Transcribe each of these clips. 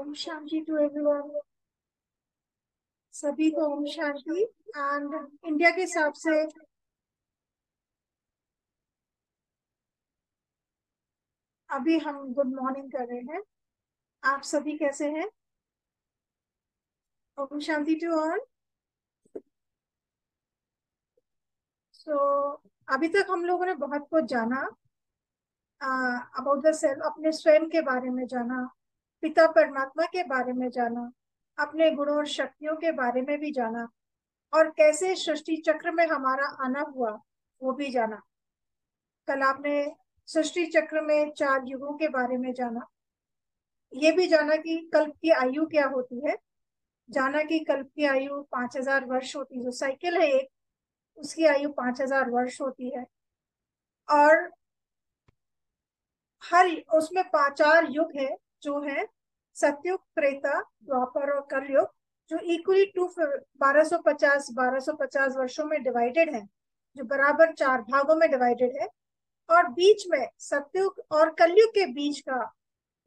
Om Shanti to everyone. सभी को Om Shanti. And India के हिसाब से अभी हम गुड मॉर्निंग कर रहे हैं। आप सभी कैसे हैं? Om Shanti to all. सो अभी तक हम लोगों ने बहुत कुछ जाना अबाउट द सेल्फ, अपने स्वयं के बारे में जाना, पिता परमात्मा के बारे में जाना, अपने गुणों और शक्तियों के बारे में भी जाना, और कैसे सृष्टि चक्र में हमारा आना हुआ वो भी जाना। कल आपने सृष्टि चक्र में 4 युगों के बारे में जाना। ये भी जाना कि कल्प की आयु क्या होती है। जाना कि कल्प की आयु 5000 वर्ष होती है। जो साइकिल है एक, उसकी आयु 5000 वर्ष होती है। और हर उसमें 4 युग है, जो है सतयुग, त्रेता, द्वापर और कलयुग, जो इक्वली 1250 वर्षों में डिवाइडेड है, जो बराबर 4 भागों में डिवाइडेड है। और बीच में सतयुग और कलयुग के बीच का,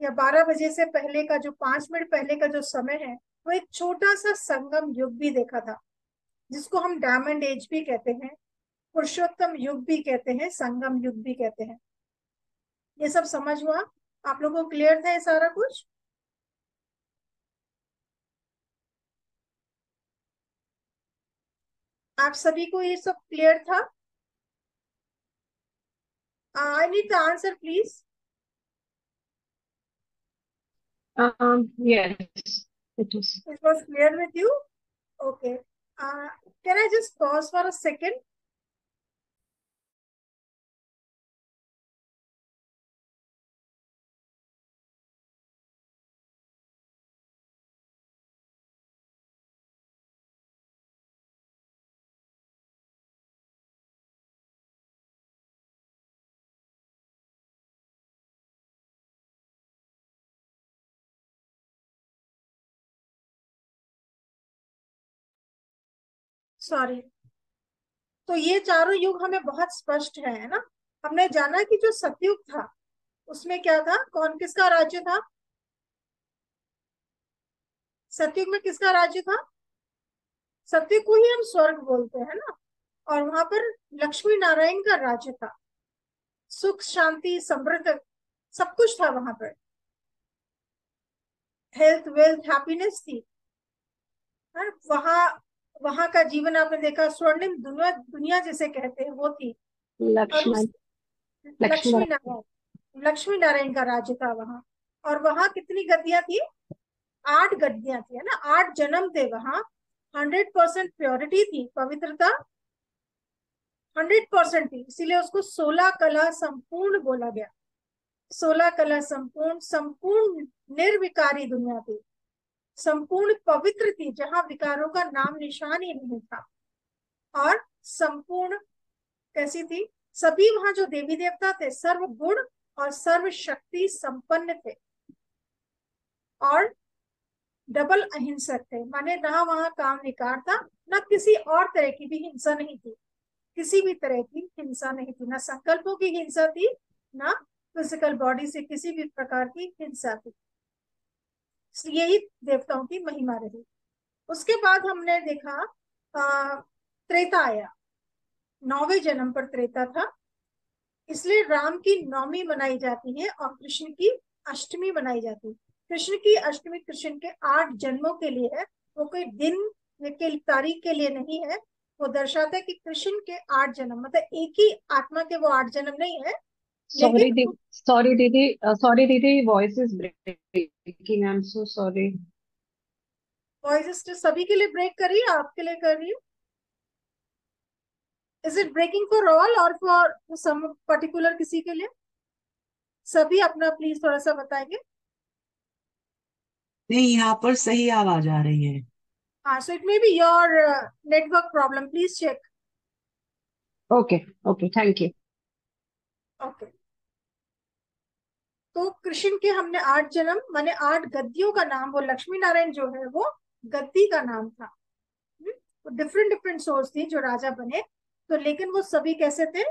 या 12 बजे से पहले का जो 5 मिनट पहले का जो समय है, वो एक छोटा सा संगम युग भी देखा था, जिसको हम डायमंड एज भी कहते हैं, पुरुषोत्तम युग भी कहते हैं, संगम युग भी कहते हैं। ये सब समझ हुआ? आप लोगों को क्लियर था ये सारा कुछ? आप सभी को ये सब क्लियर था? I need the answer please. Yes, it is. It was clear with you? Okay. Can I just pause for a second? Sorry. तो ये चारों युग हमें बहुत स्पष्ट है ना? हमने जाना कि जो सतयुग था, उसमें क्या था, कौन किसका राज्य था? सतयुग में किसका राज्य था? सत्य को ही हम स्वर्ग बोलते हैं ना। और वहां पर लक्ष्मी नारायण का राज्य था। सुख शांति समृद्ध सब कुछ था वहां पर। हेल्थ वेल्थ हैप्पीनेस थी। और वहां वहां का जीवन आपने देखा, स्वर्णिम दुनिया, दुनिया जिसे कहते हैं वो थी। और लक्ष्मण उस लक्ष्मण लक्ष्मी नारायण का राज्य था वहां। और वहां कितनी गद्दियां थी? 8 गद्दियां थी, है ना। 8 जन्म थे वहां। 100% प्योरिटी थी, पवित्रता 100% थी, इसीलिए उसको 16 कला संपूर्ण बोला गया। 16 कला संपूर्ण, संपूर्ण निर्विकारी दुनिया थी, संपूर्ण पवित्र थी, जहां विकारों का नाम निशान ही नहीं था। और संपूर्ण कैसी थी? सभी वहां जो देवी देवता थे, सर्व गुण और सर्व शक्ति संपन्न थे। और डबल अहिंसक थे, माने ना वहां काम विकार था, ना किसी और तरह की भी हिंसा नहीं थी। किसी भी तरह की हिंसा नहीं थी, ना संकल्पों की हिंसा थी, ना फिजिकल बॉडी से किसी भी प्रकार की हिंसा थी। यही देवताओं की महिमा रही। उसके बाद हमने देखा त्रेता आया। 9वें जन्म पर त्रेता था, इसलिए राम की नवमी मनाई जाती है और कृष्ण की अष्टमी मनाई जाती है। कृष्ण की अष्टमी कृष्ण के 8 जन्मों के लिए है, वो कोई दिन के तारीख के लिए नहीं है। वो दर्शाता है कि कृष्ण के 8 जन्म, मतलब एक ही आत्मा के वो 8 जन्म नहीं है, सॉरी लेकिन दीदी, सॉरी दीदी, voice is breaking, I am so sorry. Voice सभी के लिए ब्रेक करिए, आपके लिए कर रही हूँ। Is it breaking for all और फॉर सम पर्टिकुलर किसी के लिए? सभी अपना प्लीज थोड़ा सा बताएंगे। नहीं, यहाँ पर सही आवाज आ रही है। हाँ, so it may be your network problem, please check. Okay. Okay, thank you. Okay. तो कृष्ण के हमने 8 जन्म माने 8 गद्दियों का नाम, वो लक्ष्मी नारायण जो है वो गद्दी का नाम था। तो डिफरेंट डिफरेंट सोर्स थी जो राजा बने, तो लेकिन वो सभी कैसे थे?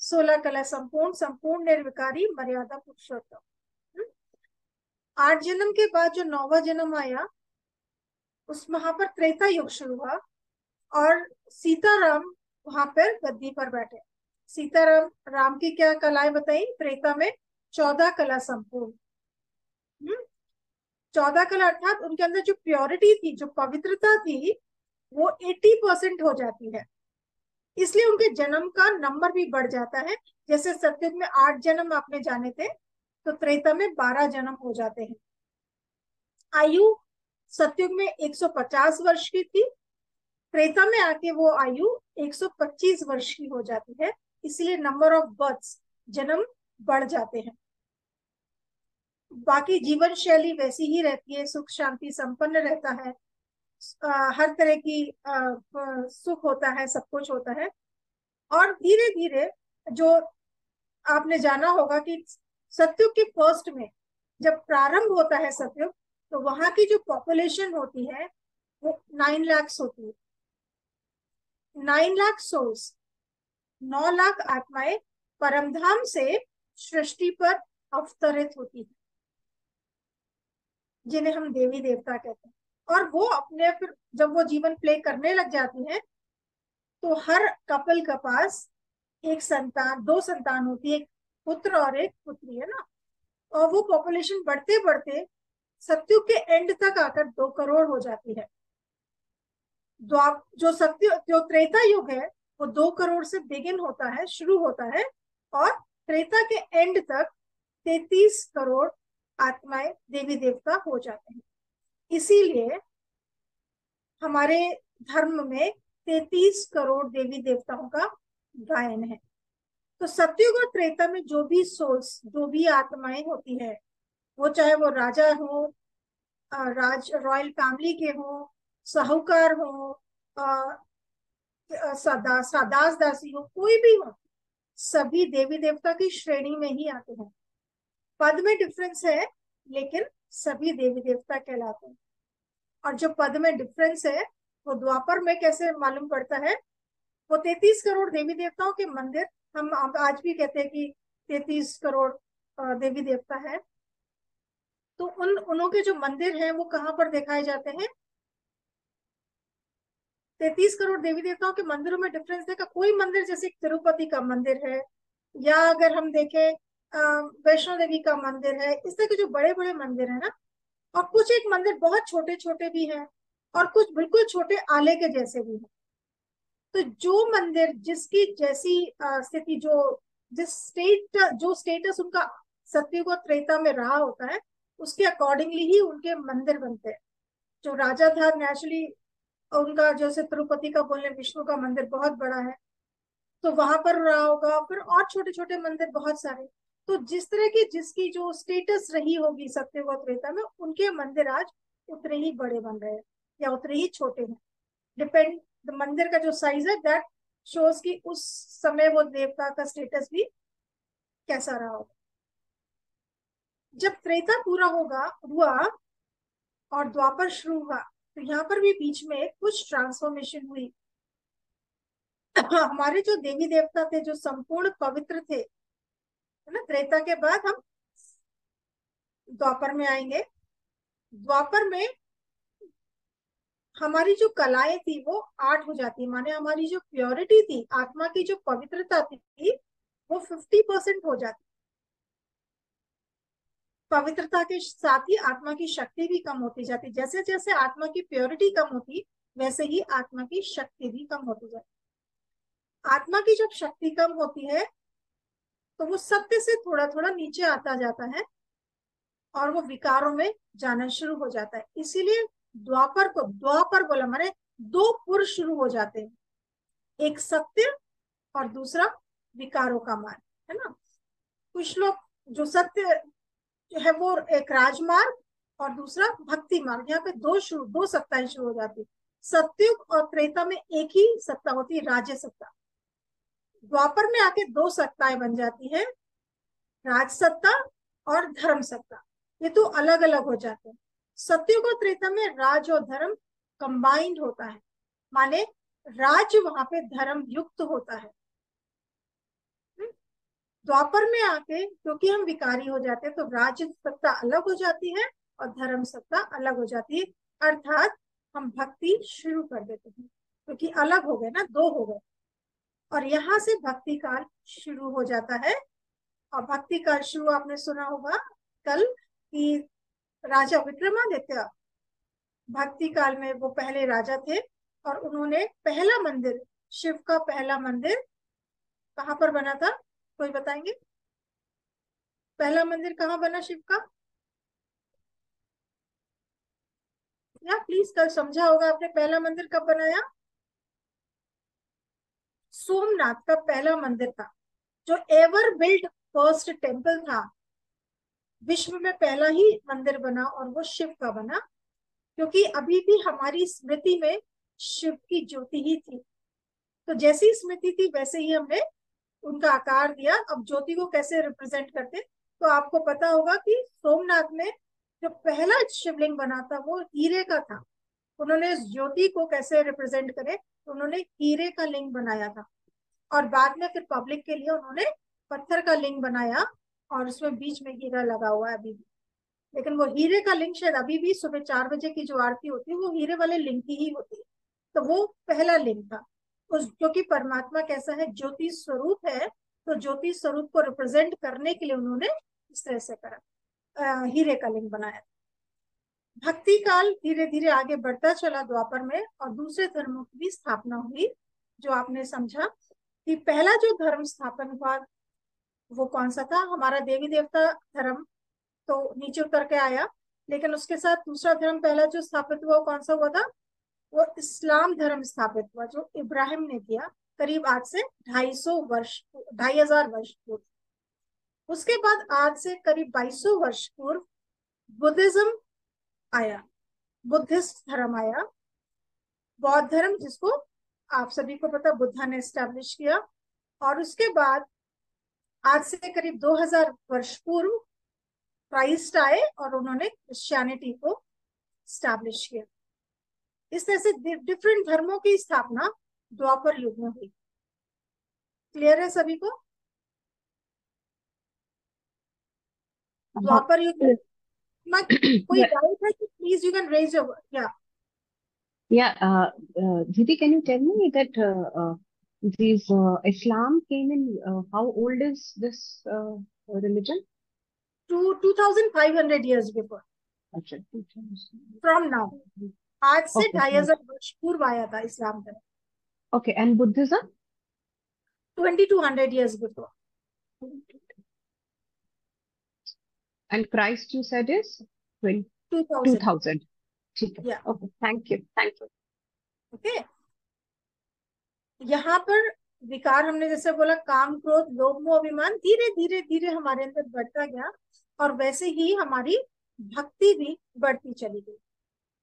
16 कला संपूर्ण, संपूर्ण निर्विकारी, मर्यादा पुरुषोत्तम। 8 जन्म के बाद जो 9वां जन्म आया, उस वहां पर त्रेता युग शुरू हुआ, और सीताराम वहां पर गद्दी पर बैठे। सीताराम राम की क्या कलाएं बताई त्रेता में? 14 कला संपूर्ण। 14 कला अर्थात उनके अंदर जो प्योरिटी थी, जो पवित्रता थी, वो 80% हो जाती है। इसलिए उनके जन्म का नंबर भी बढ़ जाता है। जैसे सतयुग में 8 जन्म आपने जाने थे, तो त्रेता में 12 जन्म हो जाते हैं। आयु सतयुग में 150 वर्ष की थी, त्रेता में आके वो आयु 125 वर्ष की हो जाती है। इसलिए नंबर ऑफ बर्थ्स, जन्म, बढ़ जाते हैं। बाकी जीवन शैली वैसी ही रहती है, सुख शांति संपन्न रहता है। हर तरह की सुख होता है, सब कुछ होता है। और धीरे धीरे जो आपने जाना होगा कि सतयुग के फर्स्ट में जब प्रारंभ होता है सतयुग, तो वहां की जो पॉपुलेशन होती है वो 9 लाख होती है। 9 लाख सोल्स, 9 लाख आत्माएं परमधाम से सृष्टि पर अवतरित होती है, जिन्हें हम देवी देवता कहते हैं। और वो अपने फिर जब वो जीवन प्ले करने लग जाती है, तो हर कपल के पास एक संतान, 2 संतान होती है, एक पुत्र और एक पुत्री, है ना। और वो पॉपुलेशन बढ़ते बढ़ते सतयुग के एंड तक आकर 2 करोड़ हो जाती है। जो सत्य जो त्रेता युग है वो 2 करोड़ से बिगिन होता है, शुरू होता है, और त्रेता के एंड तक 33 करोड़ आत्माएं देवी देवता हो जाते हैं। इसीलिए हमारे धर्म में 33 करोड़ देवी देवताओं का गायन है। तो सतयुग और त्रेता में जो भी सोल्स, जो भी आत्माएं होती है, वो चाहे वो राजा हो, रॉयल फैमिली के हो, साहूकार हो, सादास दासी हो, कोई भी हो, सभी देवी देवता की श्रेणी में ही आते हैं। पद में डिफरेंस है, लेकिन सभी देवी देवता कहलाते हैं। और जो पद में डिफरेंस है वो द्वापर में कैसे मालूम पड़ता है? वो 33 करोड़ देवी देवताओं के मंदिर, हम आज भी कहते हैं कि 33 करोड़ देवी देवता है, तो उनों के जो मंदिर हैं वो कहाँ पर दिखाए जाते हैं? 33 करोड़ देवी देवताओं के मंदिरों में डिफरेंस देखा? कोई मंदिर जैसे तिरुपति का मंदिर है, या अगर हम देखें वैष्णो देवी का मंदिर है, इस तरह के जो बड़े बड़े मंदिर है ना, और कुछ एक मंदिर बहुत छोटे छोटे भी हैं, और कुछ बिल्कुल छोटे आले के जैसे भी हैं। तो जो मंदिर जिसकी जैसी स्थिति, जो स्टेटस उनका सतयुग और त्रेता में रहा होता है, उसके अकॉर्डिंगली ही उनके मंदिर बनते हैं। जो राजा था नेचुरली, उनका जैसे तिरुपति का बोले, विष्णु का मंदिर बहुत बड़ा है, तो वहां पर रहा होगा। फिर और छोटे छोटे मंदिर बहुत सारे। तो जिस तरह की जिसकी जो स्टेटस रही होगी सत्युग और त्रेता में, उनके मंदिर आज उतने ही बड़े बन रहे हैं या उतने ही छोटे हैं। डिपेंड, मंदिर का जो साइज है दैट शोज की उस समय वो देवता का स्टेटस भी कैसा रहा होगा। जब त्रेता पूरा हुआ और द्वापर शुरू हुआ, तो यहाँ पर भी बीच में कुछ ट्रांसफॉर्मेशन हुई। हमारे जो देवी देवता थे, जो संपूर्ण पवित्र थे, है ना, त्रेता के बाद हम द्वापर में आएंगे। द्वापर में हमारी जो कलाएं थी वो 8 हो जाती है, माने हमारी जो प्योरिटी थी, आत्मा की जो पवित्रता थी, वो 50% हो जाती। पवित्रता के साथ ही आत्मा की शक्ति भी कम होती जाती। जैसे जैसे आत्मा की प्योरिटी कम होती, वैसे ही आत्मा की शक्ति भी कम होती जाती। आत्मा की जब शक्ति कम होती है, तो वो सत्य से थोड़ा थोड़ा नीचे आता जाता है, और वो विकारों में जाना शुरू हो जाता है। इसीलिए द्वापर बोला, माने 2 पुरुष शुरू हो जाते हैं, एक सत्य और दूसरा विकारों का मार्ग, है ना। कुछ लोग, जो सत्य जो है वो एक राजमार्ग, और दूसरा भक्ति मार्ग। यहाँ पे 2 सत्ताएं शुरू हो जाती। सत्युग और त्रेता में एक ही सत्ता होती है, राज्य सत्ता। द्वापर में आके 2 सत्ताएं बन जाती है, राज सत्ता और धर्म सत्ता। ये तो अलग अलग हो जाते हैं। सत्युग और त्रेता में राज और धर्म कंबाइंड होता है, माने राज वहां पे धर्म युक्त होता है। द्वापर में आके क्योंकि हम विकारी हो जाते हैं तो राज सत्ता अलग हो जाती है और धर्म सत्ता अलग हो जाती है, अर्थात हम भक्ति शुरू कर देते हैं क्योंकि अलग हो गए ना, दो हो गए, और यहाँ से भक्ति काल शुरू हो जाता है। और भक्ति काल शुरू आपने सुना होगा कल कि राजा विक्रमादित्य भक्ति काल में वो पहले राजा थे और उन्होंने पहला मंदिर, शिव का पहला मंदिर कहाँ पर बना था, कोई बताएंगे? पहला मंदिर कहाँ बना शिव का? या प्लीज, कल समझा होगा आपने, पहला मंदिर कब बनाया? सोमनाथ का पहला मंदिर था, जो एवर बिल्ड फर्स्ट टेम्पल था, विश्व में पहला ही मंदिर बना और वो शिव का बना, क्योंकि अभी भी हमारी स्मृति में शिव की ज्योति ही थी। तो जैसी स्मृति थी वैसे ही हमने उनका आकार दिया। अब ज्योति को कैसे रिप्रेजेंट करते, तो आपको पता होगा कि सोमनाथ में जो पहला शिवलिंग बना था वो हीरे का था। उन्होंने इस ज्योति को कैसे रिप्रेजेंट करे, उन्होंने हीरे का लिंग बनाया था, और बाद में फिर पब्लिक के लिए उन्होंने पत्थर का लिंग बनाया और उसमें बीच में हीरा लगा हुआ है अभी भी। लेकिन वो हीरे का लिंग शायद अभी भी सुबह 4 बजे की जो आरती होती है वो हीरे वाले लिंग की ही होती है। तो वो पहला लिंग था। उस, क्योंकि परमात्मा कैसा है, ज्योति स्वरूप है, तो ज्योति स्वरूप को रिप्रेजेंट करने के लिए उन्होंने इस तरह से करा, हीरे का लिंग बनाया। भक्ति काल धीरे धीरे आगे बढ़ता चला द्वापर में, और दूसरे धर्मों की भी स्थापना हुई। जो आपने समझा कि पहला जो धर्म स्थापन हुआ वो कौन सा था, हमारा देवी देवता धर्म तो नीचे उतर के आया, लेकिन उसके साथ दूसरा धर्म पहला जो स्थापित हुआ वो कौन सा हुआ था? वो इस्लाम धर्म स्थापित हुआ, जो इब्राहिम ने किया करीब आज से 250 वर्ष, 2500 वर्ष पूर्व। उसके बाद आज से करीब 2200 वर्ष पूर्व बुद्धिज्म आया, बुद्धिस्ट धर्म आया, बौद्ध धर्म, जिसको आप सभी को पता बुद्धा ने स्टैब्लिश किया। और उसके बाद आज से करीब 2000 वर्ष पूर्व क्राइस्ट आए और उन्होंने क्रिश्चियनिटी को स्टैब्लिश किया। इस तरह से डिफरेंट धर्मों की स्थापना द्वापर युग में हुई। क्लियर है सभी को? द्वापर युग में कोई डाउट है कि please you can raise your, या Yeah, Didi, can you tell me that these Islam came in? How old is this religion? 2500 years before अच्छा, from now, आज से okay, 2500 वर्ष पूर्व आया था इस्लाम धर्म। okay, and Buddhism? 2200 years before। And Christ, you said, is 2000। 2000. ठीक है, Yeah, okay, thank you, thank you. okay। यहाँ पर विकार हमने जैसे बोला, काम क्रोध लोभ मोह अभिमान धीरे धीरे धीरे हमारे अंदर बढ़ता गया, और वैसे ही हमारी भक्ति भी बढ़ती चली गई,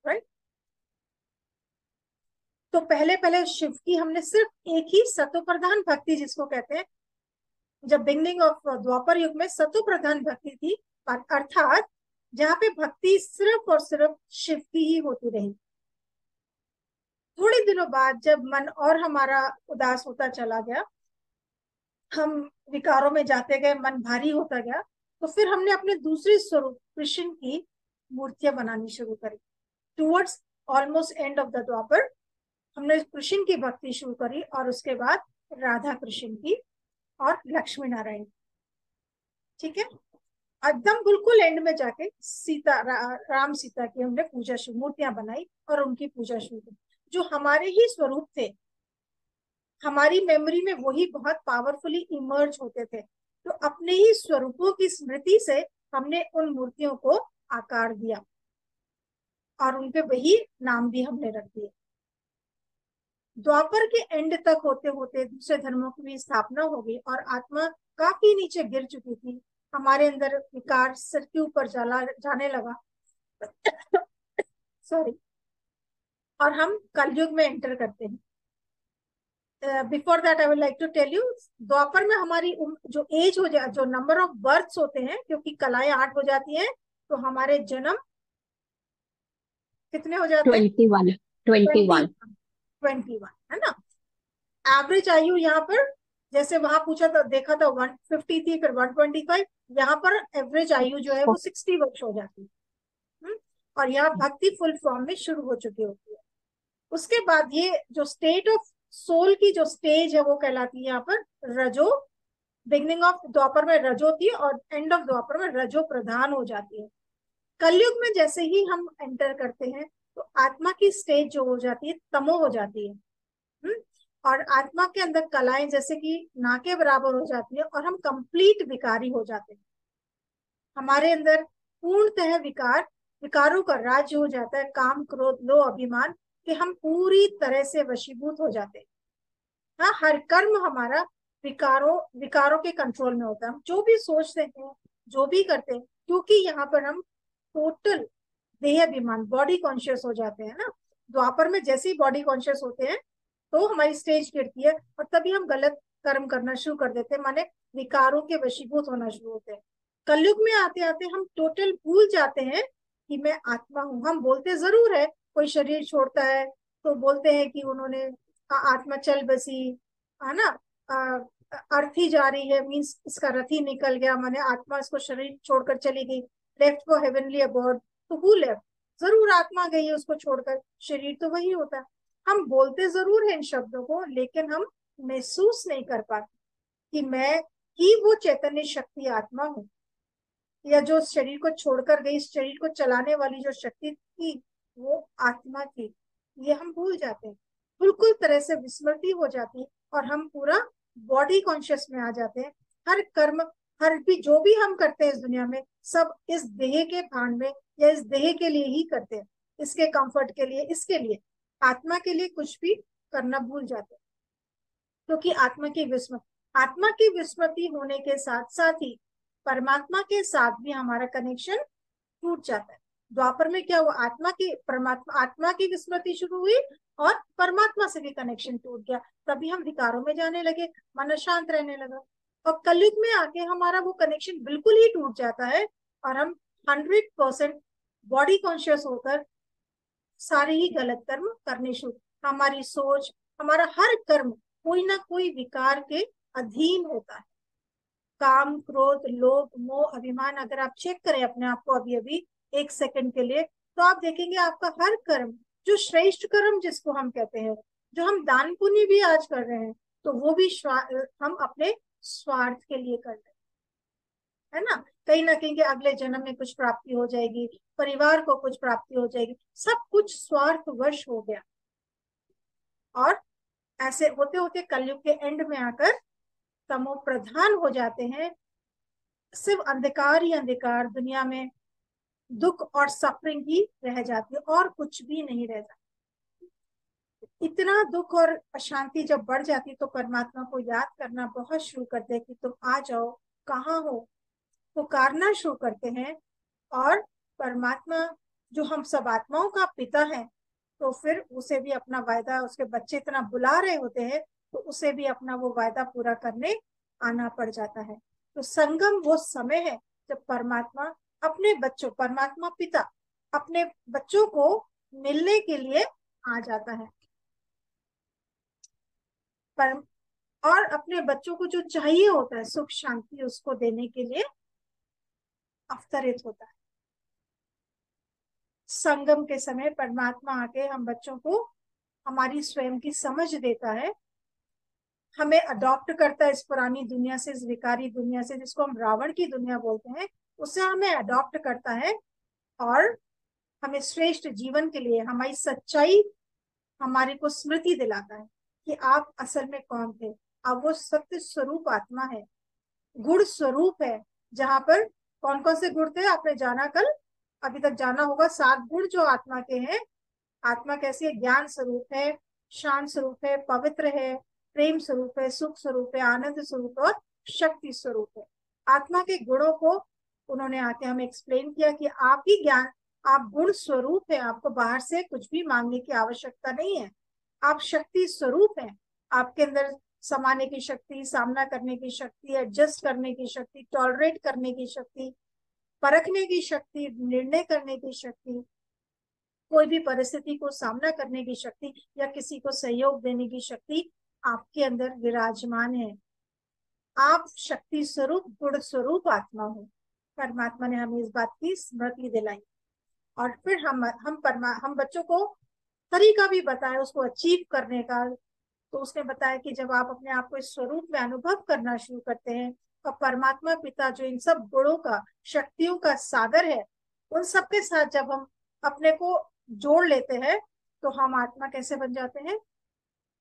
राइट। तो पहले पहले शिव की हमने सिर्फ एक ही सतो प्रधान भक्ति जिसको कहते हैं, जब बिगनिंग ऑफ द्वापर युग में सतो प्रधान भक्ति थी, अर्थात जहाँ पे भक्ति सिर्फ और सिर्फ शिव की ही होती रही। थोड़े दिनों बाद जब मन और हमारा उदास होता चला गया, हम विकारों में जाते गए, मन भारी होता गया, तो फिर हमने अपने दूसरे स्वरूप कृष्ण की मूर्तियां बनानी शुरू करी। Towards almost end of the Dwapar हमने कृष्ण की भक्ति शुरू करी, और उसके बाद राधा कृष्ण की और लक्ष्मी नारायण, ठीक है। एकदम बिल्कुल एंड में जाके सीता राम सीता की हमने पूजा शुरू, मूर्तियां बनाई और उनकी पूजा शुरू की, जो हमारे ही स्वरूप थे। हमारी मेमोरी में वही बहुत पावरफुली इमर्ज होते थे, तो अपने ही स्वरूपों की स्मृति से हमने उन मूर्तियों को आकार दिया और उनपे वही नाम भी हमने रख दिए। द्वापर के एंड तक होते होते दूसरे धर्मों की भी स्थापना हो गई और आत्मा काफी नीचे गिर चुकी थी, हमारे अंदर विकार सिर के ऊपर जाने लगा सॉरी, और हम कलयुग में एंटर करते हैं। Before that I would like to tell you, Dwapar में हमारी जो एज हो जाए, जो नंबर ऑफ बर्थ्स होते हैं, क्योंकि कलाएं 8 हो जाती हैं, तो हमारे जन्म कितने हो जाते हैं? 21. 21 है ना। एवरेज आयु यहाँ पर जैसे वहां पूछा था, देखा था 150 थी, फिर 125, यहाँ पर एवरेज आयु जो है वो 60 वर्ष हो जाती है। और यहाँ भक्ति फुल फॉर्म में शुरू हो चुकी होती है। उसके बाद ये जो स्टेट ऑफ सोल की जो स्टेज है वो कहलाती है यहाँ पर रजो। बिगनिंग ऑफ द्वापर में रजो थी और एंड ऑफ द्वापर में रजो प्रधान हो जाती है। कलयुग में जैसे ही हम एंटर करते हैं तो आत्मा की स्टेज जो हो जाती है तमो हो जाती है। और आत्मा के अंदर कलाएं जैसे कि ना के बराबर हो जाती है और हम कंप्लीट विकारी हो जाते हैं। हमारे अंदर पूर्णतः विकारों का राज्य हो जाता है, काम क्रोध लोभ अभिमान, कि हम पूरी तरह से वशीभूत हो जाते हैं। हाँ, हर कर्म हमारा विकारों के कंट्रोल में होता है। हम जो भी सोचते हैं, जो भी करते हैं, क्योंकि यहाँ पर हम टोटल देह अभिमान बॉडी कॉन्शियस हो जाते हैं ना। द्वापर में जैसे ही बॉडी कॉन्शियस होते हैं तो हमारी स्टेज गिरती है और तभी हम गलत कर्म करना शुरू कर देते हैं, माने विकारों के वशीभूत होना शुरू होते हैं। कलयुग में आते आते हम टोटल भूल जाते हैं कि मैं आत्मा हूँ। हम बोलते जरूर है, कोई शरीर छोड़ता है तो बोलते हैं कि उन्होंने आत्मा चल बसी, है ना, अर्थी जा रही है, मीन्स इसका रथ ही निकल गया, माने आत्मा इसको शरीर छोड़कर चली गई, लेफ्ट फॉर हेवनली अबॉर्ड। तो हु लेफ्ट, जरूर आत्मा गई है उसको छोड़कर, शरीर तो वही होता है। हम बोलते जरूर हैं इन शब्दों को, लेकिन हम महसूस नहीं कर पाते कि मैं ही वो चैतन्य शक्ति आत्मा हूँ, या जो शरीर को छोड़कर गई, शरीर को चलाने वाली जो शक्ति थी वो आत्मा थी। ये हम भूल जाते हैं, बिल्कुल तरह से विस्मृति हो जाती है और हम पूरा बॉडी कॉन्शियस में आ जाते हैं। हर कर्म, हर भी जो भी हम करते हैं इस दुनिया में, सब इस देह के भान में या इस देह के लिए ही करते हैं, इसके कंफर्ट के लिए, इसके लिए। आत्मा के लिए कुछ भी करना भूल जाते हैं, क्योंकि आत्मा की विस्मृति होने के साथ साथ ही परमात्मा के साथ भी हमारा कनेक्शन टूट जाता है। द्वापर में क्या हुआ, आत्मा की विस्मृति शुरू हुई और परमात्मा से भी कनेक्शन टूट गया, तभी हम विकारों में जाने लगे, मन शांत रहने लगा। और कलयुग में आके हमारा वो कनेक्शन बिल्कुल ही टूट जाता है और हम 100% बॉडी कॉन्शियस होकर सारे ही गलत कर्म करने शुरू। हमारी सोच, हमारा हर कर्म कोई ना कोई विकार के अधीन होता है। काम क्रोध लोभ मोह अभिमान, अगर आप चेक करें अपने आप को अभी अभी 1 सेकंड के लिए, तो आप देखेंगे आपका हर कर्म, जो श्रेष्ठ कर्म जिसको हम कहते हैं, जो हम दान पुण्य भी आज कर रहे हैं, तो वो भी हम अपने स्वार्थ के लिए कर रहे हैं, है ना। कहीं ना कहीं अगले जन्म में कुछ प्राप्ति हो जाएगी, परिवार को कुछ प्राप्ति हो जाएगी, सब कुछ स्वार्थवश हो गया। और ऐसे होते होते कलयुग के एंड में आकर तमो प्रधान हो जाते हैं। सिर्फ अंधकार ही अंधकार दुनिया में, दुख और सफरिंग ही रह जाती है और कुछ भी नहीं रह जाता। इतना दुख और अशांति जब बढ़ जाती तो परमात्मा को याद करना बहुत शुरू करते हैं कि तुम आ जाओ, कहाँ हो, पुकारना शुरू करते हैं। और परमात्मा जो हम सब आत्माओं का पिता है, तो फिर उसे भी अपना वायदा, उसके बच्चे इतना बुला रहे होते हैं तो उसे भी अपना वो वायदा पूरा करने आना पड़ जाता है। तो संगम वो समय है जब परमात्मा अपने बच्चों, परमात्मा पिता अपने बच्चों को मिलने के लिए आ जाता है। पर और अपने बच्चों को जो चाहिए होता है सुख शांति, उसको देने के लिए अवतरित होता है। संगम के समय परमात्मा आके हम बच्चों को हमारी स्वयं की समझ देता है, हमें अडॉप्ट करता है इस पुरानी दुनिया से, इस विकारी दुनिया से, जिसको हम रावण की दुनिया बोलते हैं, उससे हमें अडॉप्ट करता है और हमें श्रेष्ठ जीवन के लिए हमारी सच्चाई, हमारे को स्मृति दिलाता है कि आप असल में कौन थे। अब वो सत्य स्वरूप आत्मा है, गुण स्वरूप है, जहां पर कौन कौन से गुण थे आपने जाना कल, अभी तक जाना होगा। 7 गुण जो आत्मा के हैं। आत्मा कैसी है, ज्ञान स्वरूप है, शांत स्वरूप है, पवित्र है, प्रेम स्वरूप है, सुख स्वरूप है, आनंद स्वरूप और शक्ति स्वरूप है। आत्मा के गुणों को उन्होंने आके हमें एक्सप्लेन किया कि आप ही ज्ञान, आप गुण स्वरूप है, आपको बाहर से कुछ भी मांगने की आवश्यकता नहीं है। आप शक्ति स्वरूप है, आपके अंदर समाने की शक्ति, सामना करने की शक्ति, एडजस्ट करने की शक्ति, टॉलरेट करने की शक्ति, परखने की शक्ति, निर्णय करने की शक्ति, कोई भी परिस्थिति को सामना करने की शक्ति या किसी को सहयोग देने की शक्ति आपके अंदर विराजमान है। आप शक्ति स्वरूप गुण स्वरूप आत्मा हो। परमात्मा ने हमें इस बात की स्मृति दिलाई। और फिर हम बच्चों को तरीका भी बताया उसको अचीव करने का। तो उसने बताया कि जब आप अपने आप को इस स्वरूप में अनुभव करना शुरू करते हैं, और परमात्मा पिता जो इन सब गुणों का, शक्तियों का सागर है, उन सब के साथ जब हम अपने को जोड़ लेते हैं, तो हम आत्मा कैसे बन जाते हैं?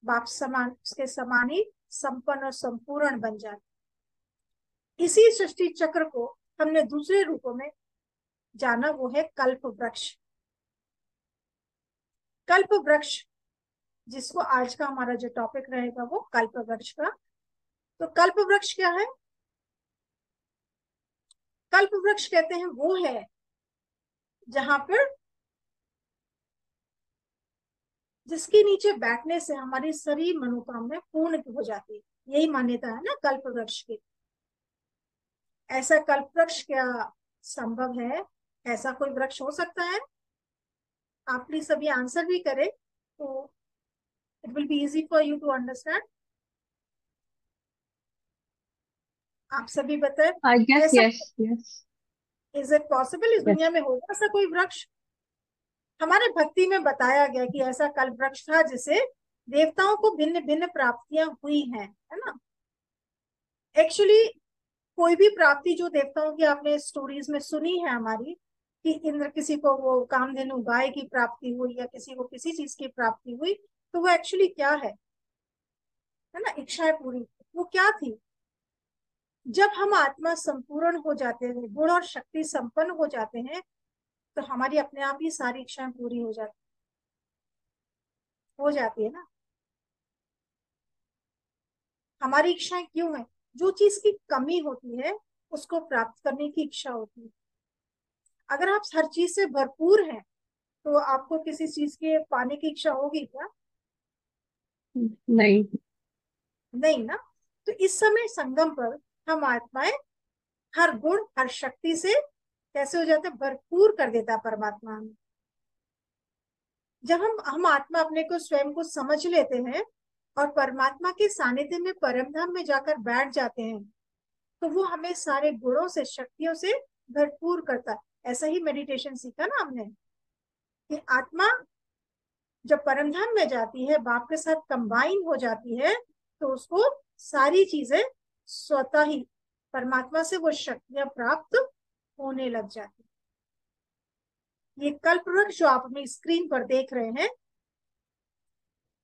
बाप समान, उसके समान ही संपन्न और संपूर्ण बन जाते। इसी सृष्टि चक्र को हमने दूसरे रूपों में जाना, वो है कल्प वृक्ष। कल्प वृक्ष, जिसको आज का हमारा जो टॉपिक रहेगा वो कल्प वृक्ष का। तो कल्प वृक्ष क्या है? कल्प वृक्ष कहते हैं वो है जहां पर, जिसके नीचे बैठने से हमारी सारी मनोकामना पूर्ण हो जाती है। यही मान्यता है ना कल्प वृक्ष की। ऐसा कल्प वृक्ष क्या संभव है? ऐसा कोई वृक्ष हो सकता है? आप प्लीज सभी आंसर भी करें, तो it will be easy for you to understand. आप सभी बताएं, I guess ऐसा yes, yes, is it possible? इस yes. दुनिया में होगा ऐसा कोई वृक्ष? हमारे भक्ति में बताया गया कि ऐसा कल्प वृक्ष था जिसे देवताओं को भिन्न भिन्न प्राप्तियां हुई हैं, है ना। एक्चुअली कोई भी प्राप्ति जो देवताओं की आपने स्टोरीज में सुनी है हमारी, कि इंद्र, किसी को वो कामधेनु गाय की प्राप्ति हुई या किसी को किसी चीज की प्राप्ति हुई, तो वो एक्चुअली क्या है ना, इच्छाएं पूरी। वो क्या थी? जब हम आत्मा संपूर्ण हो जाते हैं, गुण और शक्ति संपन्न हो जाते हैं, तो हमारी अपने आप ही सारी इच्छाएं पूरी हो जाती है ना। हमारी इच्छाएं क्यों है? जो चीज की कमी होती है उसको प्राप्त करने की इच्छा होती है। अगर आप हर चीज से भरपूर हैं, तो आपको किसी चीज के पाने की इच्छा होगी क्या? नहीं। नहीं ना। तो इस समय संगम पर हम आत्माएं हर गुण हर शक्ति से कैसे हो जाते हैं? भरपूर कर देता है परमात्मा हमें। जब हम आत्मा अपने को स्वयं को समझ लेते हैं और परमात्मा के सानिध्य में, परम धाम में जाकर बैठ जाते हैं, तो वो हमें सारे गुणों से, शक्तियों से भरपूर करता है। ऐसा ही मेडिटेशन सीखा ना हमने, कि आत्मा जब परम धाम में जाती है, बाप के साथ कंबाइन हो जाती है, तो उसको सारी चीजें स्वतः ही परमात्मा से वो शक्तियां प्राप्त होने लग जाती। ये कल्प वृक्ष जो आप अपनी स्क्रीन पर देख रहे हैं,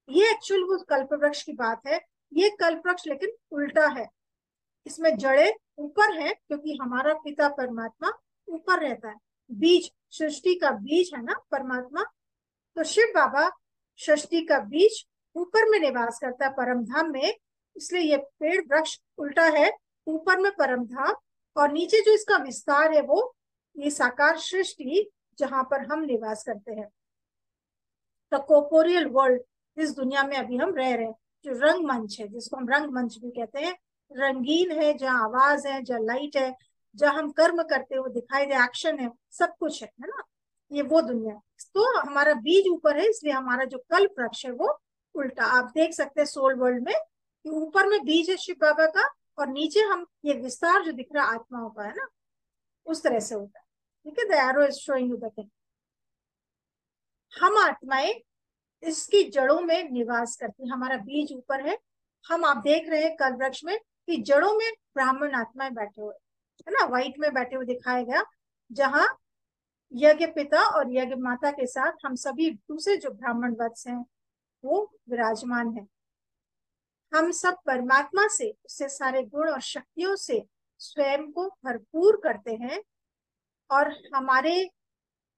ये एक्चुअल वो कल्प वृक्ष की बात है। ये कल्प वृक्ष लेकिन उल्टा है। इसमें जड़ें ऊपर है, क्योंकि हमारा पिता परमात्मा ऊपर रहता है। बीज, सृष्टि का बीज है ना परमात्मा, तो शिव बाबा सृष्टि का बीज ऊपर में निवास करता है परम धाम में। इसलिए ये पेड़ वृक्ष उल्टा है, ऊपर में परम धाम, और नीचे जो इसका विस्तार है वो ये साकार सृष्टि जहां पर हम निवास करते हैं। द कोपोरियल वर्ल्ड, इस दुनिया में अभी हम रह रहे हैं, जो रंग मंच है, जिसको हम रंग मंच भी कहते हैं, रंगीन है, जहाँ आवाज है, जहाँ लाइट है, जहाँ हम कर्म करते हुए दिखाई दे, एक्शन है, सब कुछ है ना। ये वो दुनिया। तो हमारा बीज ऊपर है, इसलिए हमारा जो कल्प वृक्ष है वो उल्टा। आप देख सकते हैं सोल वर्ल्ड में कि ऊपर में बीज है शिव बाबा का, और नीचे हम ये विस्तार जो दिख रहा है आत्माओं का, है ना, उस तरह से होता है। ठीक है, the arrow is showing you the thing. हम आत्माएं इसकी जड़ों में निवास करती हैं। हमारा बीज ऊपर है, हम, आप देख रहे हैं कल्प वृक्ष में कि जड़ों में ब्राह्मण आत्माएं बैठे हुए, है ना, व्हाइट में बैठे हुए दिखाया गया, जहां यज्ञ पिता और यज्ञ माता के साथ हम सभी दूसरे जो ब्राह्मण वत्स हैं वो विराजमान है। हम सब परमात्मा से, उससे सारे गुण और शक्तियों से स्वयं को भरपूर करते हैं, और हमारे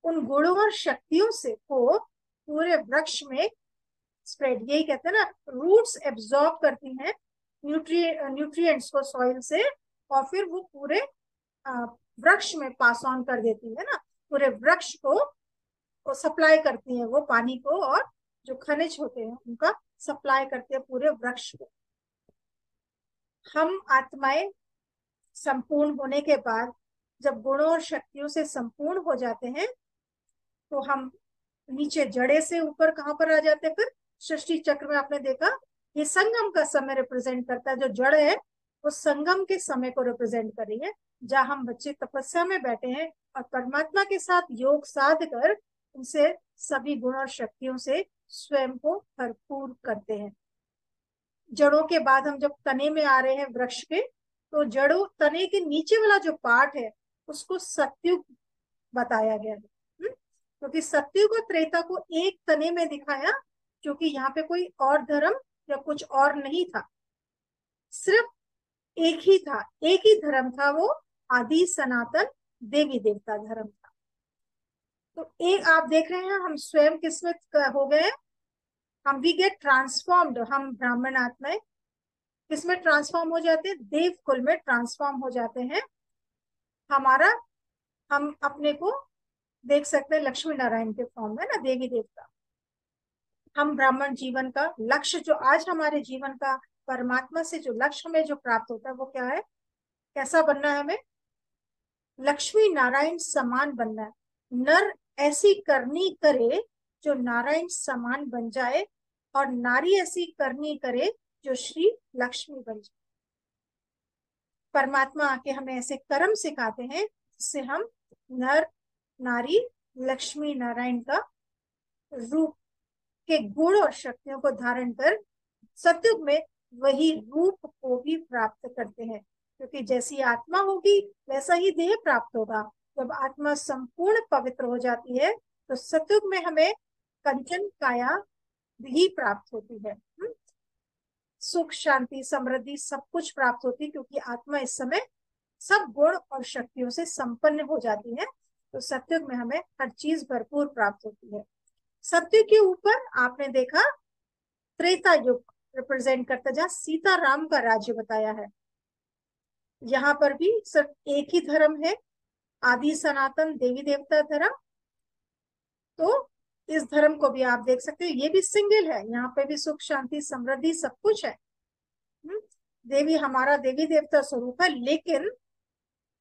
उन गुणों और शक्तियों से को पूरे वृक्ष में स्प्रेड, यही कहते हैं ना, रूट्स एब्जॉर्ब करती हैं न्यूट्रिएंट्स को सॉइल से, और फिर वो पूरे वृक्ष में पास ऑन कर देती है ना। पूरे वृक्ष को सप्लाई करती है वो पानी को, और जो खनिज होते हैं उनका सप्लाई करते हैं पूरे वृक्ष को। हम आत्माएं संपूर्ण होने के बाद जब गुणों और शक्तियों से संपूर्ण हो जाते हैं, तो हम नीचे जड़े से ऊपर कहां पर आ जाते हैं? फिर सृष्टि चक्र में आपने देखा ये संगम का समय रिप्रेजेंट करता है। जो जड़ है वो संगम के समय को रिप्रेजेंट कर रही है, जहाँ हम बच्चे तपस्या में बैठे हैं और परमात्मा के साथ योग साध कर उनसे सभी गुण और शक्तियों से स्वयं को भरपूर करते हैं। जड़ों के बाद हम जब तने में आ रहे हैं वृक्ष के, तो जड़ों तने के नीचे वाला जो पार्ट है उसको सत्युग बताया गया है। क्योंकि सत्युग और त्रेता को एक तने में दिखाया, क्योंकि यहाँ पे कोई और धर्म या कुछ और नहीं था, सिर्फ एक ही था, एक ही धर्म था, वो आदि सनातन देवी देवता धर्म था। तो एक आप देख रहे हैं हम स्वयं किसमें हो गए, हम वी गेट ट्रांसफॉर्म्ड, हम ब्राह्मण आत्माएं किसमें ट्रांसफॉर्म हो जाते हैं, देव कुल में ट्रांसफॉर्म हो जाते हैं। हमारा हम अपने को देख सकते हैं लक्ष्मी नारायण के फॉर्म में ना, देवी देवता। हम ब्राह्मण जीवन का लक्ष्य, जो आज हमारे जीवन का परमात्मा से जो लक्ष्य हमें जो प्राप्त होता है वो क्या है, कैसा बनना है हमें, लक्ष्मी नारायण समान बनना है। नर ऐसी करनी करे जो नारायण समान बन जाए, और नारी ऐसी करनी करे जो श्री लक्ष्मी बन जाए। परमात्मा आके हमें ऐसे कर्म सिखाते हैं जिससे हम नर नारी लक्ष्मी नारायण का रूप के गुण और शक्तियों को धारण कर सतयुग में वही रूप को भी प्राप्त करते हैं। क्योंकि जैसी आत्मा होगी वैसा ही देह प्राप्त होगा। जब आत्मा संपूर्ण पवित्र हो जाती है तो सतयुग में हमें कंचन काया भी प्राप्त होती है। सुख शांति समृद्धि सब कुछ प्राप्त होती है, क्योंकि आत्मा इस समय सब गुण और शक्तियों से संपन्न हो जाती है। तो सतयुग में हमें हर चीज भरपूर प्राप्त होती है। सतयुग के ऊपर आपने देखा त्रेता युग रिप्रेजेंट करता, जहाँ सीता राम का राज्य बताया है। यहाँ पर भी सिर्फ एक ही धर्म है, आदि सनातन देवी देवता धर्म। तो इस धर्म को भी आप देख सकते हो, ये भी सिंगल है, यहाँ पे भी सुख शांति समृद्धि सब कुछ है। देवी हमारा देवी देवता स्वरूप है, लेकिन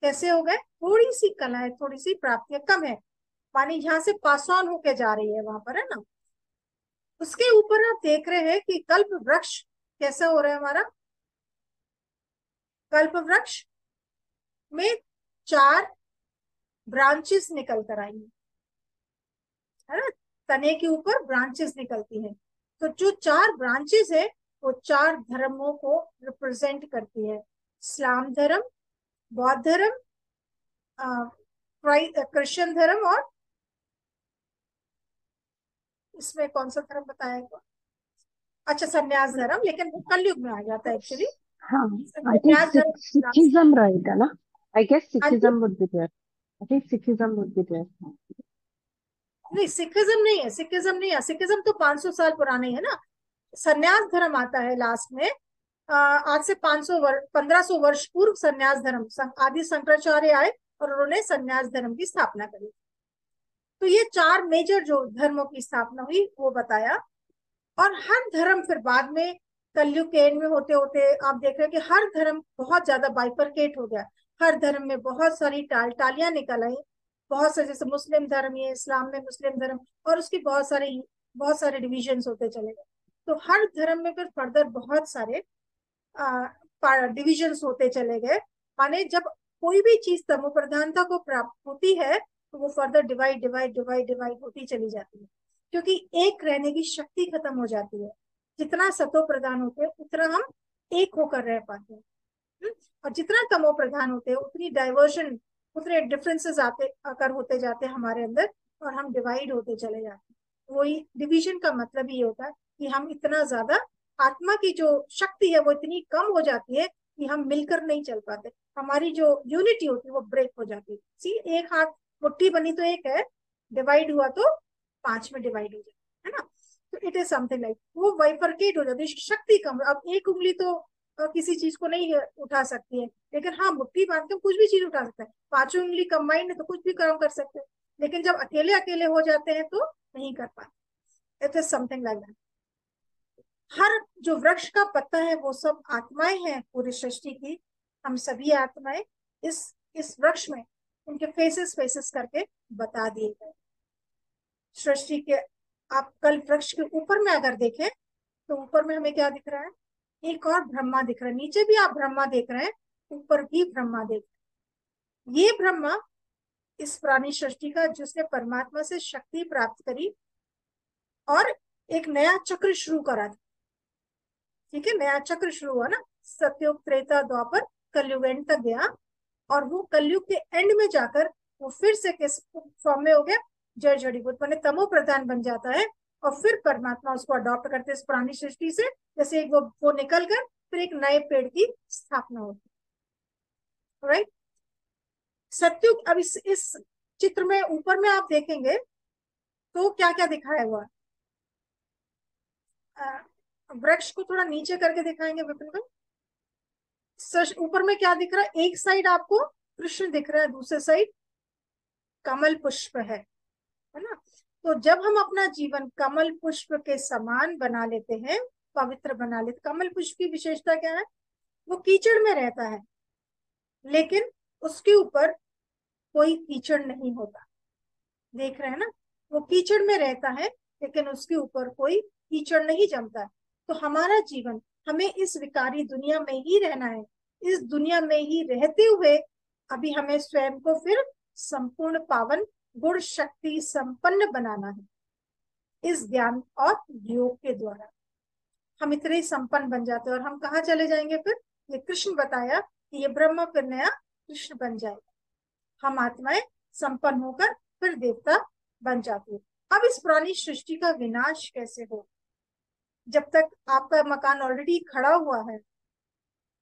कैसे हो गए, थोड़ी सी कलाएं थोड़ी सी प्राप्तियां कम है, मानी यहाँ से पास ऑन होके जा रही है वहां पर, है ना। उसके ऊपर आप देख रहे हैं कि कल्प वृक्ष कैसा हो रहा है हमारा। कल्प वृक्ष में 4 ब्रांचेस निकल कर आई है ना, तने के ऊपर ब्रांचेस निकलती हैं। तो जो 4 ब्रांचेस है वो 4 धर्मों को रिप्रेजेंट करती है, इस्लाम धर्म, बौद्ध धर्म, क्रिश्चियन धर्म, और इसमें कौन सा धर्म बताया गया, अच्छा संन्यास धर्म, लेकिन वो कलयुग में आ जाता है एक्चुअली। हाँ, I think संन्यास धर्म, Sikhism, right, है ना? I guess हाँ जी, Sikhism would be there. I think Sikhism would be there. नहीं सिखिज्म नहीं है, सिखिज्म नहीं है, सिखिज्म तो 500 साल पुराना ही है ना। संन्यास धर्म आता है लास्ट में, आज से 1500 वर्ष पूर्व संन्यास धर्म, आदि शंकराचार्य आए और उन्होंने संन्यास धर्म की स्थापना करी। तो ये 4 मेजर जो धर्मों की स्थापना हुई वो बताया। और हर धर्म फिर बाद में कलयुग के एंड में होते होते आप देख रहे हैं कि हर धर्म बहुत ज्यादा बाइफरकेट हो गया। हर धर्म में बहुत सारी टालियां निकल आई, बहुत सारे, जैसे मुस्लिम धर्म, ये इस्लाम में मुस्लिम धर्म, और उसकी बहुत सारे डिविजन होते चले गए। तो हर धर्म में फिर फर्दर बहुत सारे डिविजन होते चले गए। माने जब कोई भी चीज तमो प्रधानता को प्राप्त होती है तो वो further divide divide divide divide होती चली जाती है, क्योंकि एक रहने की शक्ति खत्म हो जाती है। जितना सतो प्रधान होते हैं उतना हम एक होकर रह पाते हैं, और जितना तमो प्रधान होते हैं उतनी डाइवर्शन, उतने डिफरेंसेस आते आकर होते जाते हैं हमारे अंदर, और हम डिवाइड होते चले जाते हैं। वही डिवीजन का मतलब ये होता है कि हम इतना ज्यादा, आत्मा की जो शक्ति है वो इतनी कम हो जाती है कि हम मिलकर नहीं चल पाते, हमारी जो यूनिटी होती है वो ब्रेक हो जाती है। सी एक हाथ, मुट्ठी बनी तो एक है, डिवाइड हुआ तो 5 में डिवाइड हो जाता है ना। तो इट इज समथिंग लाइक वो बाइफरकेट हो जाती है, शक्ति कम। अब एक उंगली तो किसी चीज को नहीं उठा सकती है, लेकिन हाँ मुट्ठी बांध के कुछ भी चीज उठा सकता है। 5 उंगली कंबाइंड है तो कुछ भी काम कर सकते हैं, लेकिन जब अकेले अकेले हो जाते हैं तो नहीं कर पाते। It is something like that. हर जो वृक्ष का पत्ता है वो सब आत्माएं हैं पूरी सृष्टि की। हम सभी आत्माएं इस वृक्ष में उनके फेसेस फेसेस करके बता दिए गए सृष्टि के। आप कल वृक्ष के ऊपर में अगर देखें तो ऊपर में हमें क्या दिख रहा है, एक और ब्रह्मा दिख रहा है, नीचे भी आप ब्रह्मा देख रहे हैं, ऊपर भी ब्रह्मा देख रहे हैं। ये ब्रह्मा इस पुरानी सृष्टि का, जिसने परमात्मा से शक्ति प्राप्त करी और एक नया चक्र शुरू करा था। ठीक है, नया चक्र शुरू हुआ ना, सतयुग त्रेता द्वापर कलयुग एंड तक गया, और वो कलयुग के एंड में जाकर वो फिर से किस फॉर्म में हो गया, जड़ जड़ीभूत बने, तमो प्रधान बन जाता है, और फिर परमात्मा उसको अडॉप्ट करते इस पुरानी सृष्टि से, जैसे एक वो निकल कर फिर एक नए पेड़ की स्थापना होती है। राइट। सतयुग, अब इस चित्र में ऊपर में आप देखेंगे तो क्या क्या दिखाया हुआ है। वृक्ष को थोड़ा नीचे करके दिखाएंगे विपिन भाई। ऊपर में क्या दिख रहा है, एक साइड आपको कृष्ण दिख रहा है, दूसरे साइड कमल पुष्प है ना। तो जब हम अपना जीवन कमल पुष्प के समान बना लेते हैं, पवित्र बना लेते, कमल पुष्प की विशेषता क्या है, वो कीचड़ में रहता है लेकिन उसके ऊपर कोई कीचड़ नहीं होता। देख रहे हैं ना, वो कीचड़ में रहता है लेकिन उसके ऊपर कोई कीचड़ नहीं जमता है। तो हमारा जीवन, हमें इस विकारी दुनिया में ही रहना है, इस दुनिया में ही रहते हुए अभी हमें स्वयं को फिर संपूर्ण पावन गुण शक्ति संपन्न बनाना है। इस ज्ञान और योग के द्वारा हम इतने संपन्न बन जाते हैं, और हम कहाँ चले जाएंगे फिर, ये कृष्ण बताया कि ये ब्रह्म फिर नया कृष्ण बन जाएगा। हम आत्माएं संपन्न होकर फिर देवता बन जाती है। अब इस पुरानी सृष्टि का विनाश कैसे हो, जब तक आपका मकान ऑलरेडी खड़ा हुआ है,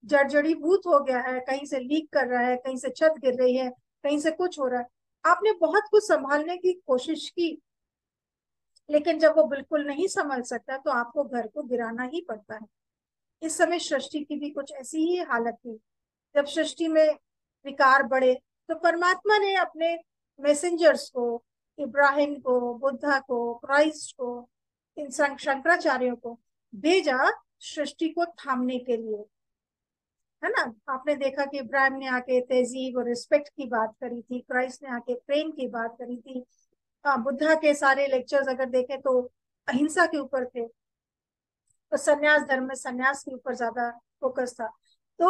जर्जरीभूत हो गया है, कहीं से लीक कर रहा है, कहीं से छत गिर रही है, कहीं से कुछ हो रहा है, आपने बहुत कुछ संभालने की कोशिश की, लेकिन जब वो बिल्कुल नहीं संभल सकता तो आपको घर को गिराना ही पड़ता है। इस समय सृष्टि की भी कुछ ऐसी ही हालत थी। जब सृष्टि में विकार बढ़े तो परमात्मा ने अपने मैसेंजर्स को, इब्राहिम को, बुद्धा को, क्राइस्ट को, इन शंकराचार्यों को भेजा सृष्टि को थामने के लिए, है ना। आपने देखा कि इब्राहिम ने आके तहजीब और रिस्पेक्ट की बात करी थी, क्राइस्ट ने आके प्रेम की बात करी थी। बुद्धा के सारे लेक्चर्स अगर देखें तो अहिंसा के ऊपर थे, तो संन्यास धर्म में संन्यास के ऊपर ज्यादा फोकस था। तो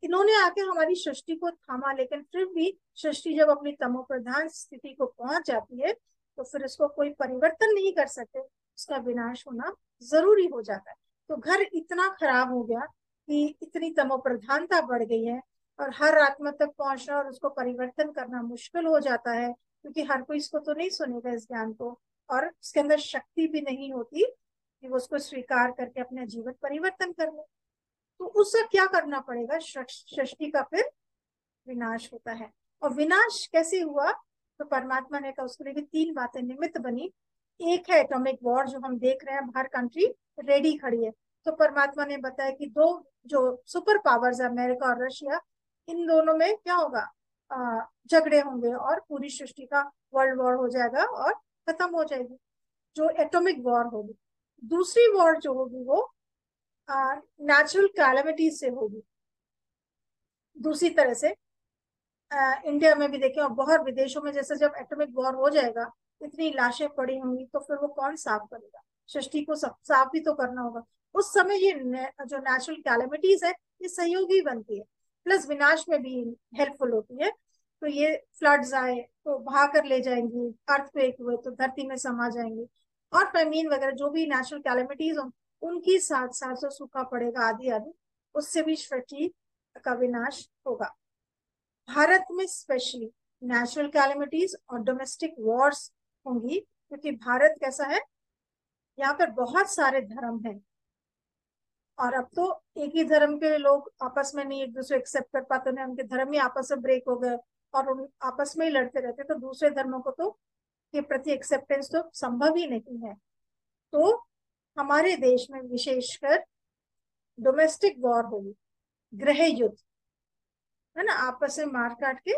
इन्होंने आके हमारी सृष्टि को थामा, लेकिन फिर भी सृष्टि जब अपनी तमो प्रधान स्थिति को पहुंच जाती है तो फिर इसको कोई परिवर्तन नहीं कर सकते, उसका विनाश होना जरूरी हो जाता है। तो घर इतना खराब हो गया कि इतनी तमो प्रधानता बढ़ गई है, और हर आत्मा तक पहुंचना और उसको परिवर्तन करना मुश्किल हो जाता है, क्योंकि हर कोई इसको तो नहीं सुनेगा इस ज्ञान को, और उसके अंदर शक्ति भी नहीं होती कि वो उसको स्वीकार करके अपना जीवन परिवर्तन कर ले। तो उससे क्या करना पड़ेगा, सृष्टि का फिर विनाश होता है। और विनाश कैसे हुआ, तो परमात्मा ने कहा, उसके लिए भी तीन बातें निमित्त बनी। एक है एटॉमिक वॉर, जो हम देख रहे हैं, हर कंट्री रेडी खड़ी है। तो परमात्मा ने बताया कि दो जो सुपर पावर्स है, अमेरिका और रशिया, इन दोनों में क्या होगा, झगड़े होंगे और पूरी सृष्टि का वर्ल्ड वॉर हो जाएगा और खत्म हो जाएगी, जो एटॉमिक वॉर होगी। दूसरी वॉर जो होगी वो नेचुरल कैलामिटीज से होगी। दूसरी तरह से इंडिया में भी देखें और बहुत विदेशों में, जैसे जब एटॉमिक वॉर हो जाएगा, इतनी लाशें पड़ी होंगी, तो फिर वो कौन साफ करेगा, सृष्टि को सब साफ भी तो करना होगा। उस समय ये जो नेचुरल कैलामिटीज है, ये सहयोगी बनती है, प्लस विनाश में भी हेल्पफुल होती है। तो ये फ्लड्स आए तो बहा कर ले जाएंगी, अर्थक्वेक हुए तो धरती में समा जाएंगी, और फेमीन वगैरह जो भी नेचुरल कैलामिटीज हो, उनकी साथ साथ जो सूखा पड़ेगा आदि आदि, उससे भी सृष्टि का विनाश होगा। भारत में स्पेशली नेचुरल कैलेमिटीज और डोमेस्टिक वॉर्स होंगी, क्योंकि भारत कैसा है, यहाँ पर बहुत सारे धर्म हैं, और अब तो एक ही धर्म के लोग आपस में नहीं एक दूसरे एक्सेप्ट कर पाते हैं, उनके धर्म ही आपस में ब्रेक हो गए और उन आपस में ही लड़ते रहते, तो दूसरे धर्मों को तो के प्रति एक्सेप्टेंस तो संभव ही नहीं है। तो हमारे देश में विशेषकर डोमेस्टिक वॉर होगी, गृह युद्ध, है ना, आपस में मार काट के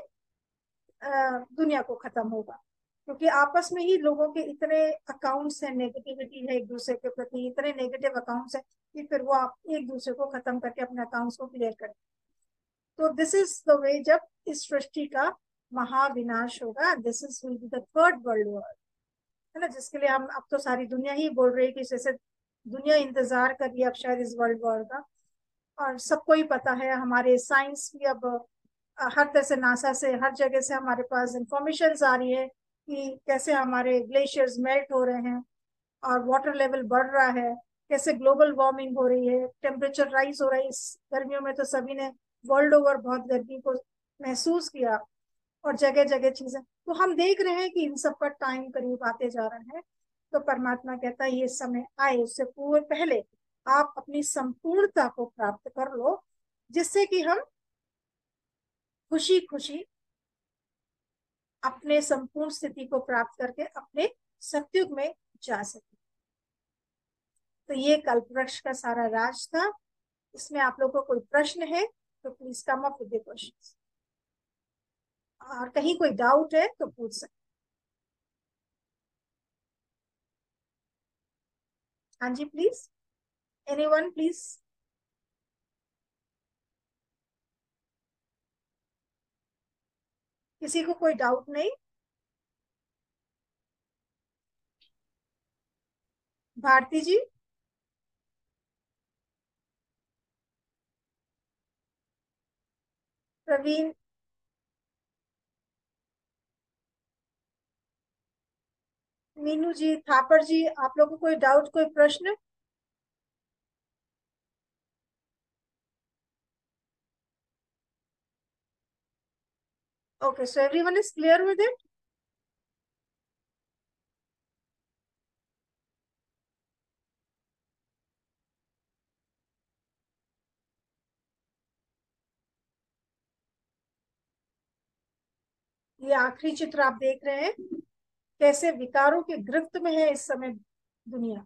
दुनिया को खत्म होगा, क्योंकि आपस में ही लोगों के इतने अकाउंट्स हैं, नेगेटिविटी है एक दूसरे के प्रति, इतने नेगेटिव अकाउंट्स हैं कि फिर वो आप एक दूसरे को खत्म करके अपने अकाउंट्स को क्लियर करें। तो दिस इज द वे जब इस सृष्टि का महाविनाश होगा। This is will be the third world war, है ना, जिसके लिए हम अब तो सारी दुनिया ही बोल रही है कि जैसे दुनिया इंतजार कर रही है अब शायद इस वर्ल्ड वॉर का। और सबको ही पता है, हमारे साइंस भी अब हर तरह से, नासा से, हर जगह से हमारे पास इंफॉर्मेशन आ रही है कि कैसे हमारे ग्लेशियर्स मेल्ट हो रहे हैं और वाटर लेवल बढ़ रहा है, कैसे ग्लोबल वार्मिंग हो रही है, टेम्परेचर राइज हो रहा है। इस गर्मियों में तो सभी ने वर्ल्ड ओवर बहुत गर्मी को महसूस किया, और जगह जगह चीजें, तो हम देख रहे हैं कि इन सब का टाइम करीब आते जा रहा है। तो परमात्मा कहता है ये समय आए, उससे पूर्व पहले आप अपनी संपूर्णता को प्राप्त कर लो, जिससे कि हम खुशी खुशी अपने संपूर्ण स्थिति को प्राप्त करके अपने सत्युग में जा सके। तो ये कल्प वृक्ष का सारा राज था। इसमें आप लोगों को कोई प्रश्न है तो please come up with the questions, और कहीं कोई डाउट है तो पूछ सकते। हाँ जी प्लीज, एनीवन प्लीज। किसी को कोई डाउट नहीं? भारती जी, प्रवीण, मीनू जी, थापर जी, आप लोगों को कोई डाउट, कोई प्रश्न? Okay, so everyone is clear with it. ये आखिरी चित्र आप देख रहे हैं, कैसे विकारों के गिरफ्त में है इस समय दुनिया।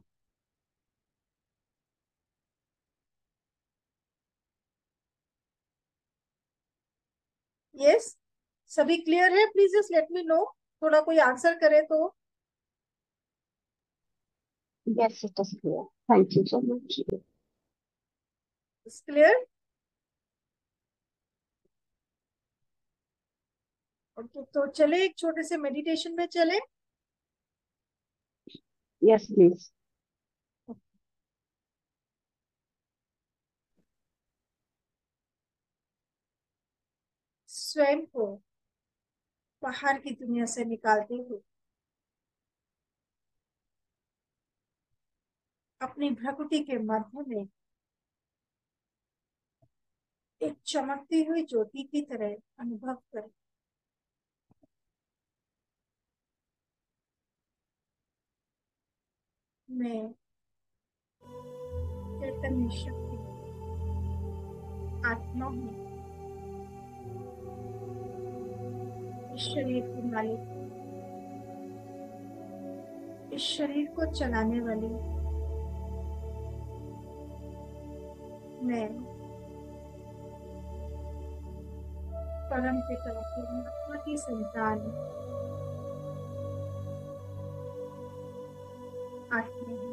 यस, सभी क्लियर है? Please just let me know, थोड़ा कोई आंसर करे तो। Yes, it is clear. Thank you so much. Clear? Okay, तो चले एक छोटे से मेडिटेशन में चले। Yes, please. स्वयं को बाहर की दुनिया से निकालते हुए अपनी भ्रकुटी के मध्य में एक चमकती हुई ज्योति की तरह अनुभव करें। मैं चैतन्य शक्ति आत्मा हूँ, इस शरीर की मालिक, इस शरीर को चलाने वाली मैं परम पिता परमात्मा की संतान आत्मा हूँ।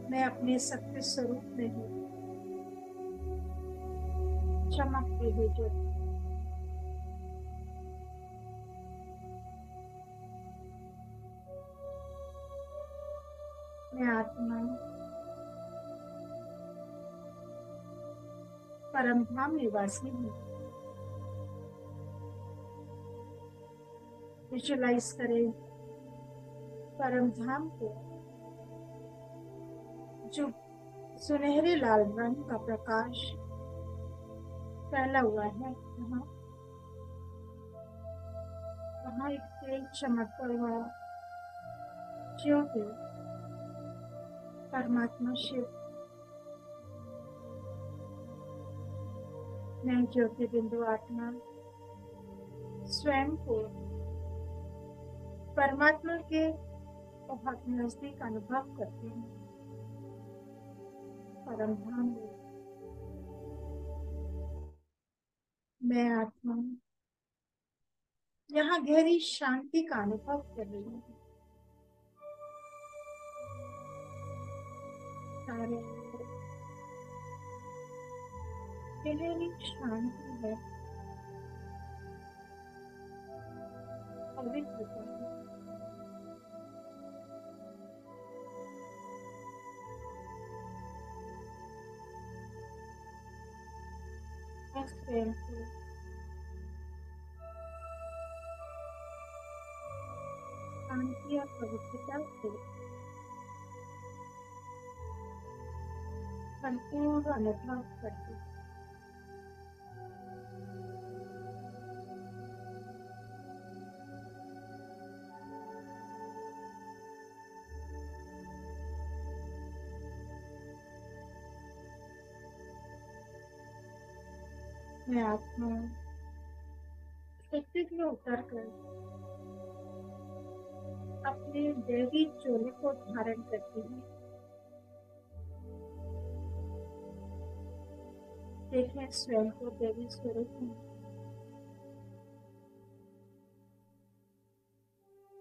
मैं अपने सत्य स्वरूप में हूँ, चमकते हुए ज्योति। मैं आत्मा परम धाम निवासी हूँ। विजुलाइज करें परम धाम को, जो सुनहरे लाल रंग का प्रकाश फैला हुआ है। वहाँ वहाँ एक तेज चमकता हुआ ज्योति परमात्मा शिव। मैं ज्योति बिंदु आत्मा स्वयं को परमात्मा के बहुत नजदीक अनुभव करती हूँ। परम धाम में मैं आत्मा यहाँ गहरी शांति का अनुभव कर रही हूँ। सारे गहरी शांति है पवित्रता मैं स्वयं को शांति और पवित्रता से संपूर्ण अनुभव करती हूँ। मैं आत्मा शक्ति में उतर कर अपने दैवी चोले को धारण करती हूँ। देखें स्वयं को दैवी स्वरूप में।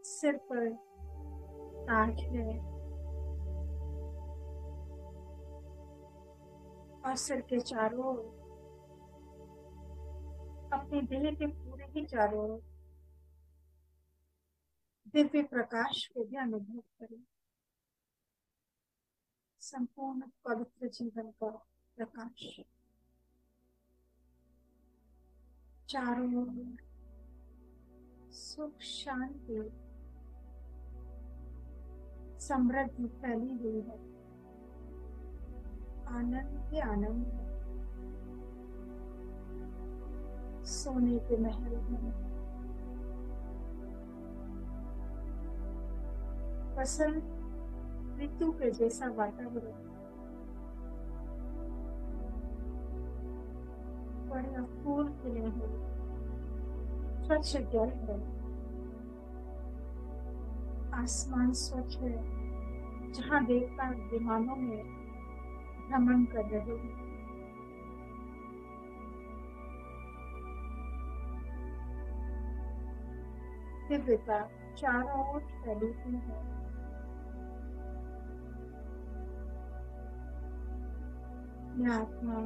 सिर पर ताज है और सिर के चारों ओर, अपने देह के पूरे ही चारों ओर दिव्य प्रकाश को भी अनुभव करें। संपूर्ण पवित्र जीवन का प्रकाश चारों ओर सुख शांति समृद्धि फैली हुई है। आनंद ही आनंद है। सोने के महल में वसंत ऋतु के जैसा वातावरण, बड़े फूल खिले हुए, स्वच्छ जल है, आसमान स्वच्छ है, जहाँ देवता विमानों में भ्रमण कर रहे हैं। दिव्यता चारों ओर फैली हुई है। मैं आत्मा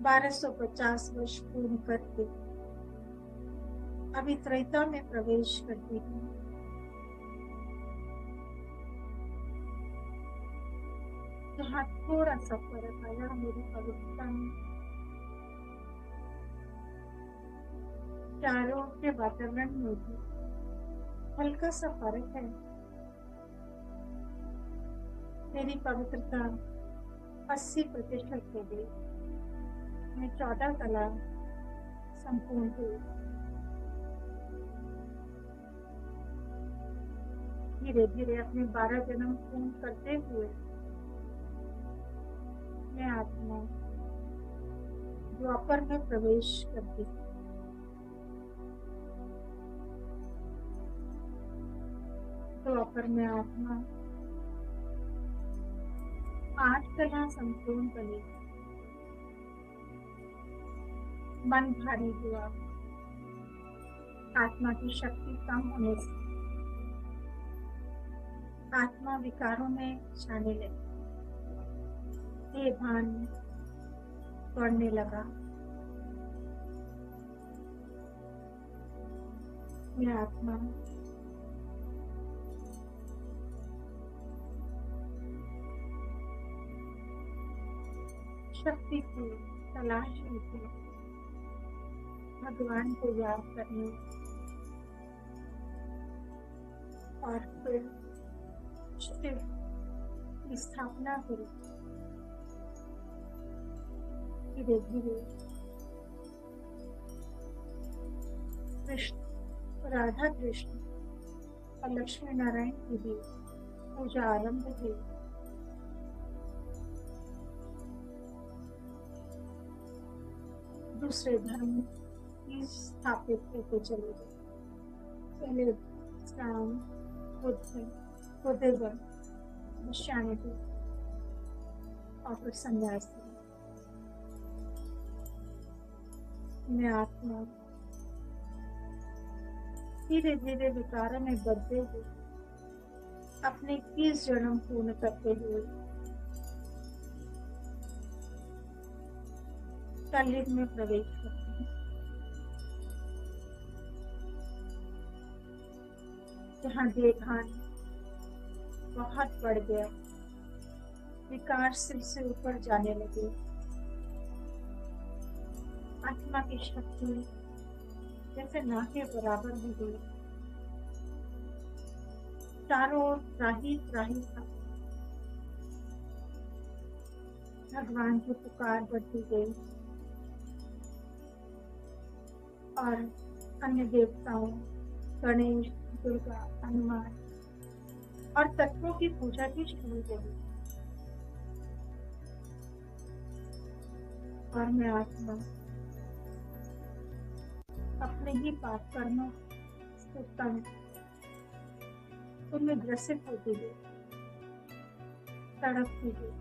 1250 वर्ष पूर्ण करके अभी त्रैता में प्रवेश करती हूँ। जहाँ थोड़ा सा फर्क आया मेरी पवित्रता में, चारों के वातावरण में भी हल्का सा फर्क है। मेरी पवित्रता 80% हो गई। मैं 14 कला संपूर्ण हुई। धीरे धीरे अपने 12 जन्म पूर्ण करते हुए मैं आत्मा द्वापर में प्रवेश करती हूँ। द्वापर में आत्मा 8 कला संपूर्ण बनी। मन भारी हुआ, आत्मा की शक्ति कम होने से आत्मा विकारों में जाने लगी। ये भान बढ़ने लगा। मैं आत्मा शक्ति की तलाश में थी, भगवान को याद करने और फिर शिव की स्थापना करी। धीरे धीरे कृष्ण, राधा कृष्ण और लक्ष्मी नारायण की भी पूजा आरंभ हुई। दूसरे धर्म की स्थापित होते चले गए। पहले इस्लाम, बुद्धिज्म, क्रिश्चियनिटी और फिर संन्यास। मैं आत्मा धीरे धीरे विकारों में बढ़ते हुए अपने 21 जन्म पूर्ण करते हुए कलयुग में प्रवेश करते हैं। जहाँ देहान बहुत बढ़ गया, विकार सिर से ऊपर जाने लगे, आत्मा की शक्ति जैसे ना के बराबर हो गई, चारों ओर त्राही त्राही था। भगवान की पुकार बढ़ती गई और अन्य देवताओं गणेश, दुर्गा, हनुमान और तत्वों की पूजा भी शुरू हो गई। और मैं आत्मा अपने ही पाप कर्मों से तंग उनमें ग्रसित होती गई, तड़पती गई।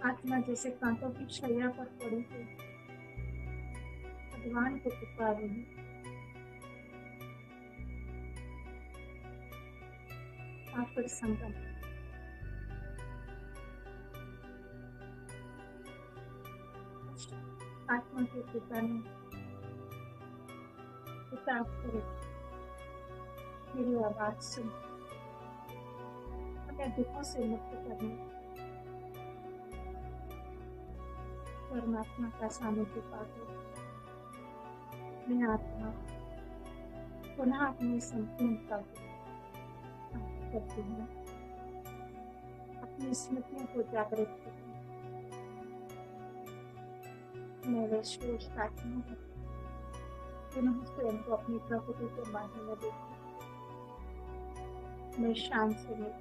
आत्मा जैसे कांटों की शैया पर पड़ी थी, भगवान को पुकार रही। आखिर संगम आत्मा के पिता ने किताब पर मेरी आवाज सुन हमें दुखों से मुक्त करने परमात्मा का सानिध्य पाकर मैं आत्मा पुनः अपनी संपूर्णता को प्राप्त करती हूँ, अपनी स्मृतियों को जागृत करती हूँ। मैं वह श्रेष्ठ आत्मा हूँ, पुनः स्वयं को अपनी प्रकृति के माध्यम में देखती हूँ। मैं शांत स्वरूप,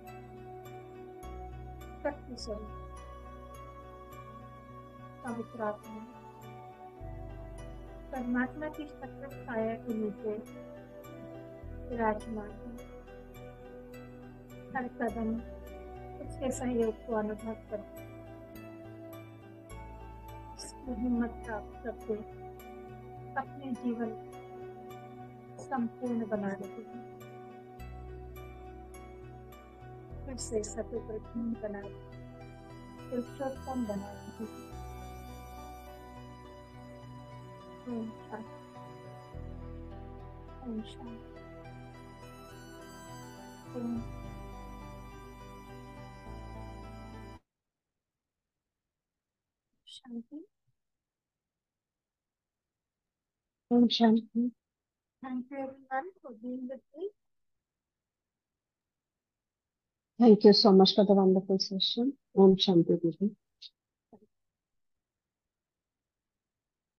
शक्ति स्वरूप, पवित्र आत्मा हूँ। परमात्मा की सतत छाया के नीचे विराजमान हूँ। हर कदम उसके सहयोग को अनुभव करके उसकी हिम्मत प्राप्त करके अपने जीवन संपूर्ण बना लेती हूँ। फिर से सत्य प्रधान बना पुरुषोत्तम बना लेती हूँ। Om Shanti, Om Shanti, Om Shanti. Om Shanti. Thank you everyone for being with me. Thank you so much for the wonderful session. Om Shanti Devi.